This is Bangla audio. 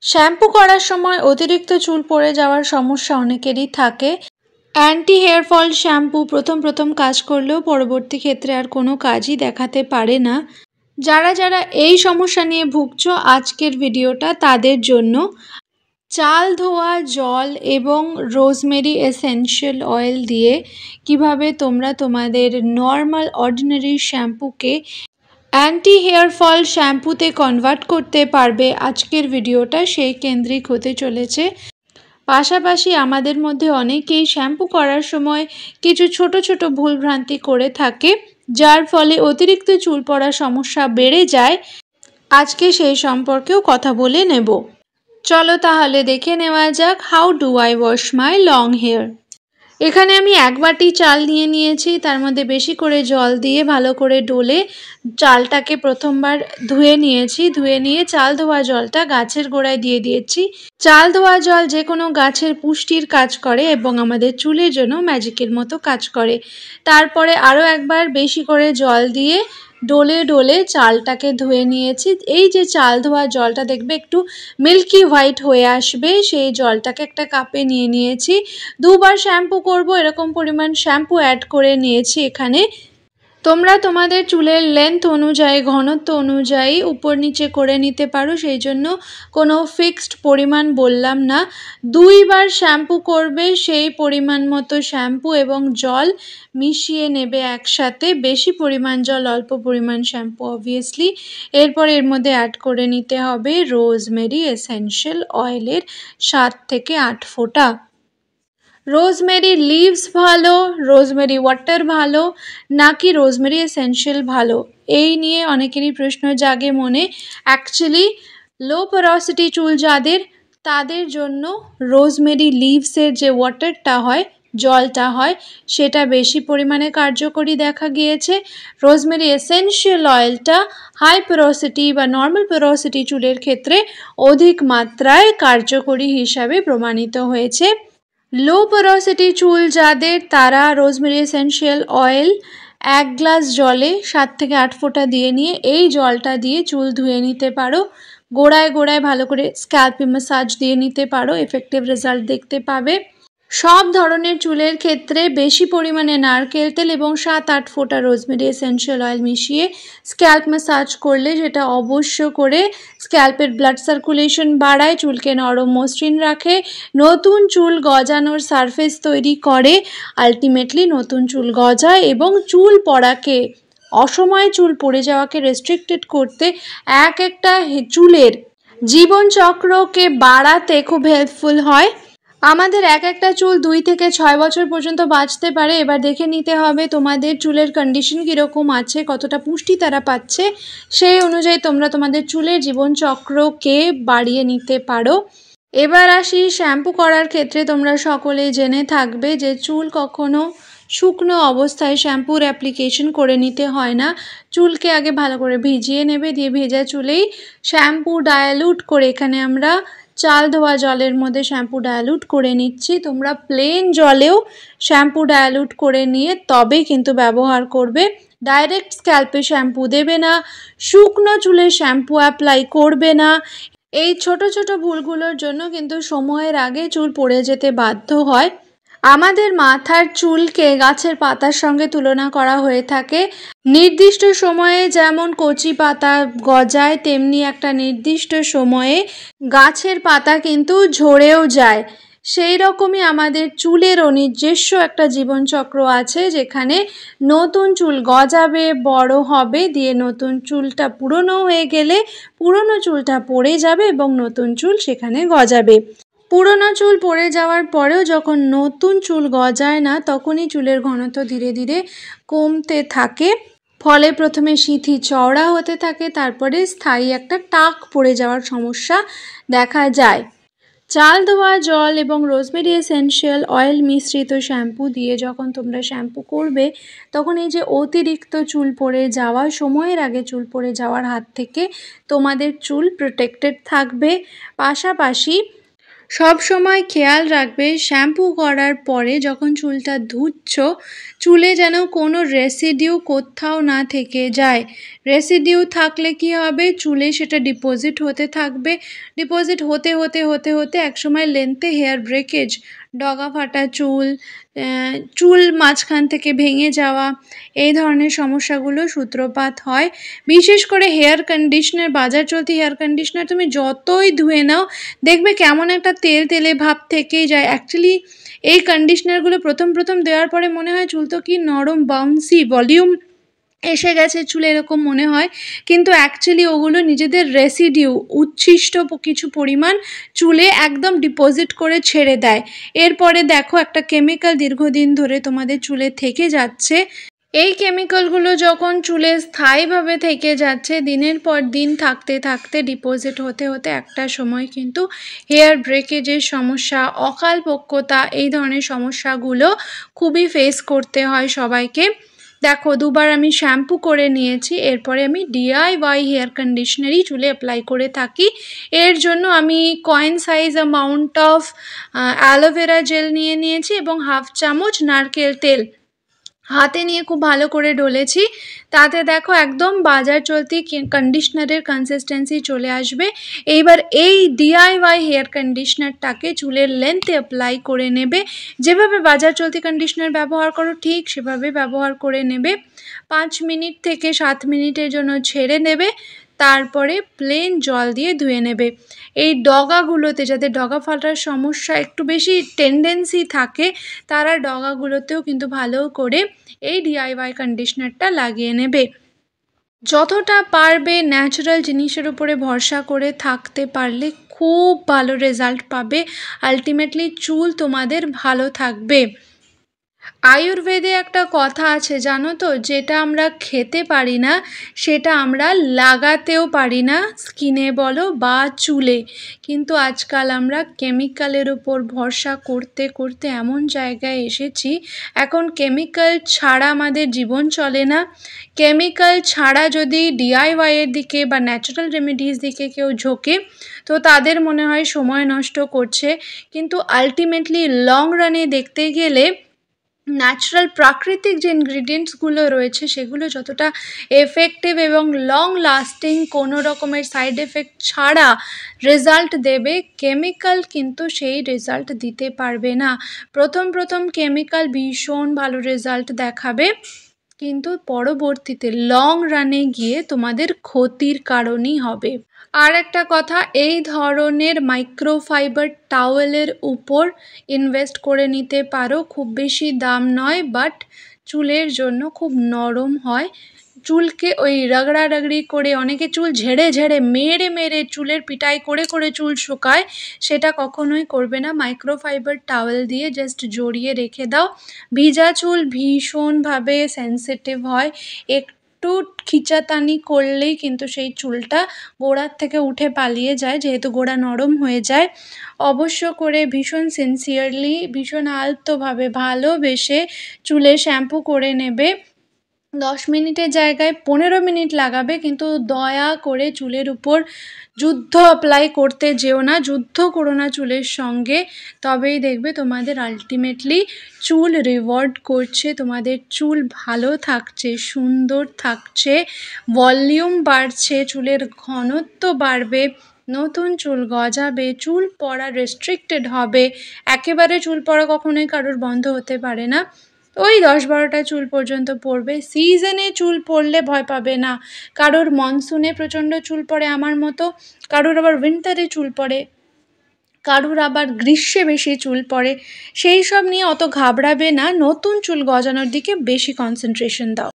শ্যাম্পু করার সময় অতিরিক্ত চুল পড়ে যাওয়ার সমস্যা অনেকেরই থাকে। অ্যান্টি হেয়ার ফল শ্যাম্পু প্রথম কাজ করলেও পরবর্তী ক্ষেত্রে আর কোনো কাজই দেখাতে পারে না। যারা যারা এই সমস্যা নিয়ে ভুগছো, আজকের ভিডিওটা তাদের জন্য। চাল ধোয়া জল এবং রোজমেরি এসেনশিয়াল অয়েল দিয়ে কিভাবে তোমরা তোমাদের নর্মাল অর্ডিনারি শ্যাম্পুকে অ্যান্টি হেয়ার ফল শ্যাম্পুতে কনভার্ট করতে পারবে, আজকের ভিডিওটা সেই কেন্দ্রিক হতে চলেছে। পাশাপাশি আমাদের মধ্যে অনেকেই শ্যাম্পু করার সময় কিছু ছোট ছোট ভুলভ্রান্তি করে থাকে, যার ফলে অতিরিক্ত চুল পড়ার সমস্যা বেড়ে যায়। আজকে সেই সম্পর্কেও কথা বলে নেব। চলো তাহলে দেখে নেওয়া যাক how do I wash my long hair. এখানে আমি 1 বাটি চাল নিয়েছি, তার মধ্যে বেশি করে জল দিয়ে ভালো করে ডলে চালটাকে প্রথমবার ধুয়ে নিয়েছি। ধুয়ে নিয়ে চাল ধোয়া জলটা গাছের গোড়ায় দিয়ে দিয়েছি। চাল ধোয়া জল যে কোনো গাছের পুষ্টির কাজ করে এবং আমাদের চুলের জন্য ম্যাজিকের মতো কাজ করে। তারপরে আরও একবার বেশি করে জল দিয়ে ডলে ডলে চালটাকে ধুয়ে নিয়েছি। এই যে চাল ধোয়া জলটা দেখবে একটু মিল্কি হোয়াইট হয়ে আসবে, সেই জলটাকে একটা কাপে নিয়েছি। 2 বার শ্যাম্পু করব, এরকম পরিমাণ শ্যাম্পু অ্যাড করে নিয়েছি এখানে। তোমরা তোমাদের চুলের লেন্থ অনুযায়ী, ঘনত্ব অনুযায়ী উপর নিচে করে নিতে পারো, সেই জন্য কোনো ফিক্সড পরিমাণ বললাম না। 2 বার শ্যাম্পু করবে, সেই পরিমাণ মতো শ্যাম্পু এবং জল মিশিয়ে নেবে একসাথে। বেশি পরিমাণ জল, অল্প পরিমাণ শ্যাম্পু অবভিয়াসলি। এরপর এর মধ্যে অ্যাড করে নিতে হবে রোজমেরি এসেনশিয়াল অয়েলের 7 থেকে 8 ফোঁটা। রোজমেরি লিভস ভালো, রোজমেরি ওয়াটার ভালো নাকি রোজমেরি এসেনশিয়াল ভালো, এই নিয়ে অনেকেরই প্রশ্ন জাগে মনে। অ্যাকচুয়ালি লো পোরোসিটি চুল যাদের, তাদের জন্য রোজমেরি লিভসের যে ওয়াটারটা হয়, জলটা হয়, সেটা বেশি পরিমাণে কার্যকরী দেখা গিয়েছে। রোজমেরি এসেনশিয়াল অয়েলটা হাই পোরোসিটি বা নর্মাল পোরোসিটি চুলের ক্ষেত্রে অধিক মাত্রায় কার্যকরী হিসাবে প্রমাণিত হয়েছে। লো পোরোসিটি চুল যাদের, তারা রোজমেরি এসেনশিয়াল অয়েল 1 গ্লাস জলে 7 থেকে 8 ফোঁটা দিয়ে নিয়ে এই জলটা দিয়ে চুল ধুয়ে নিতে পারো। গোড়ায় গোড়ায় ভালো করে স্ক্যাল্পে ম্যাসাজ দিয়ে নিতে পারো, এফেক্টিভ রেজাল্ট দেখতে পাবে। সব ধরনের চুলের ক্ষেত্রে বেশি পরিমাণে নারকেল তেল এবং 7-8 ফোঁটা রোজমেরি এসেনশিয়াল অয়েল মিশিয়ে স্ক্যাল্প ম্যাসাজ করলে সেটা অবশ্য করে স্ক্যাল্পের ব্লাড সার্কুলেশন বাড়ায়, চুলকে নরম মসৃণ রাখে, নতুন চুল গজানোর সারফেস তৈরি করে, আলটিমেটলি নতুন চুল গজায় এবং চুল পড়াকে, অসময়ে চুল পড়ে যাওয়াকে রেস্ট্রিক্টেড করতে, একটা চুলের জীবনচক্রকে বাড়াতে খুব হেল্পফুল হয়। আমাদের একটা চুল 2 থেকে 6 বছর পর্যন্ত বাঁচতে পারে। এবার দেখে নিতে হবে তোমাদের চুলের কন্ডিশন কীরকম আছে, কতটা পুষ্টি তারা পাচ্ছে, সেই অনুযায়ী তোমরা তোমাদের চুলের জীবনচক্রকে বাড়িয়ে নিতে পারো। এবার আসি শ্যাম্পু করার ক্ষেত্রে। তোমরা সকলেই জেনে থাকবে যে চুল কখনো শুকনো অবস্থায় শ্যাম্পুর অ্যাপ্লিকেশন করে নিতে হয় না। চুলকে আগে ভালো করে ভিজিয়ে নেবে, দিয়ে ভেজা চুলেই শ্যাম্পু ডায়ালুট করে, এখানে আমরা চাল ধোয়া জলের মধ্যে শ্যাম্পু ডায়ালুট করে নিচ্ছি। তোমরা প্লেন জলেও শ্যাম্পু ডায়ালুট করে নিয়ে তবে কিন্তু ব্যবহার করবে। ডাইরেক্ট স্ক্যাল্পে শ্যাম্পু দেবে না, শুকনো চুলে শ্যাম্পু অ্যাপ্লাই করবে না। এই ছোট ছোট ভুলগুলোর জন্য কিন্তু সময়ের আগে চুল পড়ে যেতে বাধ্য হয়। আমাদের মাথার চুলকে গাছের পাতার সঙ্গে তুলনা করা হয়ে থাকে। নির্দিষ্ট সময়ে যেমন কচি পাতা গজায়, তেমনি একটা নির্দিষ্ট সময়ে গাছের পাতা কিন্তু ঝরেও যায়। সেই রকমই আমাদের চুলেরও নিজস্ব একটা জীবনচক্র আছে, যেখানে নতুন চুল গজাবে, বড় হবে, দিয়ে নতুন চুলটা পুরনো হয়ে গেলে পুরনো চুলটা পড়ে যাবে এবং নতুন চুল সেখানে গজাবে। পুরনো চুল পড়ে যাওয়ার পরেও যখন নতুন চুল গজায় না, তখনই চুলের ঘনত্ব ধীরে ধীরে কমতে থাকে। ফলে প্রথমে সিঁথি চওড়া হতে থাকে, তারপরে স্থায়ী একটা টাক পড়ে যাওয়ার সমস্যা দেখা যায়। চাল ধোয়া জল এবং রোজমেরি এসেনশিয়াল অয়েল মিশ্রিত শ্যাম্পু দিয়ে যখন তোমরা শ্যাম্পু করবে, তখন এই যে অতিরিক্ত চুল পড়ে যাওয়া, সময়ের আগে চুল পড়ে যাওয়ার হাত থেকে তোমাদের চুল প্রোটেক্টেড থাকবে। পাশাপাশি সব সময় খেয়াল রাখবে শ্যাম্পু করার পরে যখন চুলটা ধুচ্ছ চুলে যেন কোনো রেসিডিউ কোথাও না থেকে যায়। রেসিডিউ থাকলে কি হবে, চুলে সেটা ডিপোজিট হতে থাকবে, ডিপোজিট হতে হতে হতে হতে একসময় লেন্থে হেয়ার ব্রেকেজ, ডগা ফাটা চুল, চুল মাঝখান থেকে ভেঙে যাওয়া, এই ধরনের সমস্যাগুলো সূত্রপাত হয়। বিশেষ করে হেয়ার কন্ডিশনার, বাজার চলতি হেয়ার কন্ডিশনার তুমি যতই ধুয়ে নাও দেখবে কেমন একটা তেল তেলে ভাব থেকেই যায়। অ্যাকচুয়ালি এই কন্ডিশনারগুলো প্রথম প্রথম দেওয়ার পরে মনে হয় চুল তো কি নরম, বাউন্সি, ভলিউম এসে গেছে চুলে এরকম মনে হয়, কিন্তু অ্যাকচুয়ালি ওগুলো নিজেদের রেসিডিউ, উচ্ছিষ্ট কিছু পরিমাণ চুলে একদম ডিপোজিট করে ছেড়ে দেয়। এরপরে দেখো একটা কেমিক্যাল দীর্ঘদিন ধরে তোমাদের চুলে থেকে যাচ্ছে। এই কেমিক্যালগুলো যখন চুলে স্থায়ীভাবে থেকে যাচ্ছে, দিনের পর দিন থাকতে থাকতে ডিপোজিট হতে হতে একটা সময় কিন্তু হেয়ার ব্রেকেজের সমস্যা, অকালপক্কতা, এই ধরনের সমস্যাগুলো খুবই ফেস করতে হয় সবাইকে। দেখো 2বার আমি শ্যাম্পু করে নিয়েছি, এরপরে আমি DIY হেয়ার কন্ডিশনারই চুলে অ্যাপ্লাই করে থাকি। এর জন্য আমি coin size amount of aloe vera gel নিয়ে নিয়েছি এবং 1/2 চামচ নারকেল তেল হাতে নিয়ে খুব ভালো করে ডলেছি। তাতে দেখো একদম বাজার চলতি কন্ডিশনারের কনসিস্টেন্সি চলে আসবে। এইবার এই DIY হেয়ার কন্ডিশনারটাকে চুলের লেন্থে অ্যাপ্লাই করে নেবে। যেভাবে বাজার চলতি কন্ডিশনার ব্যবহার করো ঠিক সেভাবে ব্যবহার করে নেবে। 5 মিনিট থেকে 7 মিনিটের জন্য ছেড়ে নেবে, তারপরে প্লেন জল দিয়ে ধুয়ে নেবে। এই ডগাগুলোতে, যাদের ডগা ফাটার সমস্যা একটু বেশি টেন্ডেন্সি থাকে, তারা ডগাগুলোতেও কিন্তু ভালো করে এই DIY কন্ডিশনারটা লাগিয়ে নেবে। যতটা পারবে ন্যাচারাল জিনিসের উপরে ভরসা করে থাকতে পারলে খুব ভালো রেজাল্ট পাবে। আলটিমেটলি চুল তোমাদের ভালো থাকবে। আয়ুর্বেদে একটা কথা আছে জানো তো, যেটা আমরা খেতে পারি না সেটা আমরা লাগাতেও পারি না, স্কিনে বলো বা চুলে। কিন্তু আজকাল আমরা কেমিক্যালের উপর ভরসা করতে করতে এমন জায়গায় এসেছি, এখন কেমিক্যাল ছাড়া আমাদের জীবন চলে না। কেমিক্যাল ছাড়া যদি DIY এর দিকে বা ন্যাচারাল রেমেডিস দিকে কেউ ঝোঁকে তো তাদের মনে হয় সময় নষ্ট করছে, কিন্তু আলটিমেটলি লং রানে দেখতে গেলে ন্যাচারাল প্রাকৃতিক যে ইনগ্রিডিয়েন্টসগুলো রয়েছে সেগুলো যতটা এফেক্টিভ এবং লং লাস্টিং, কোনো রকমের সাইড এফেক্ট ছাড়া রেজাল্ট দেবে, কেমিক্যাল কিন্তু সেই রেজাল্ট দিতে পারবে না। প্রথম প্রথম কেমিক্যাল ভীষণ ভালো রেজাল্ট দেখাবে, কিন্তু পরবর্তীতে লং রানে গিয়ে তোমাদের ক্ষতির কারণই হবে। আর একটা কথা, এই ধরনের মাইক্রোফাইবার টাওয়েলের উপর ইনভেস্ট করে নিতে পারো। খুব বেশি দাম নয়, বাট চুলের জন্য খুব নরম হয়। চুলকে ওই রগড়ারগড়ি করে, অনেকে চুল ঝেড়ে ঝেড়ে মেরে মেরে চুলের পিটাই করে করে চুল শুকায়, সেটা কখনোই করবে না। মাইক্রোফাইবার টাওয়েল দিয়ে জাস্ট জড়িয়ে রেখে দাও। ভিজা চুল ভীষণভাবে সেন্সিটিভ হয়, একটু খিচাতানি করলেই কিন্তু সেই চুলটা গোড়ার থেকে উঠে পালিয়ে যায়, যেহেতু গোড়া নরম হয়ে যায়। অবশ্য করে ভীষণ সিনসিয়ারলি, ভীষণ আলতোভাবে ভালোবেসে চুলে শ্যাম্পু করে নেবে। 10 মিনিটের জায়গায় 15 মিনিট লাগাবে, কিন্তু দয়া করে চুলের উপর যুদ্ধ অ্যাপ্লাই করতে যেও না, যুদ্ধ করো না চুলের সঙ্গে। তবেই দেখবে তোমাদের আলটিমেটলি চুল রিওয়ার্ড করছে, তোমাদের চুল ভালো থাকছে, সুন্দর থাকছে, ভলিউম বাড়ছে, চুলের ঘনত্ব বাড়বে, নতুন চুল গজাবে, চুল পড়া রেস্ট্রিক্টেড হবে। একেবারে চুল পড়া কখনোই কারোর বন্ধ হতে পারে না, ওই 10-12টা চুল পর্যন্ত পড়বে। সিজনে চুল পড়লে ভয় পাবে না। কারোর মনসুনে প্রচণ্ড চুল পড়ে আমার মতো, কারোর আবার উইন্টারে চুল পড়ে, কারোর আবার গ্রীষ্মে বেশি চুল পড়ে। সেই সব নিয়ে অত ঘাবড়াবে না, নতুন চুল গজানোর দিকে বেশি কনসেন্ট্রেশন দাও।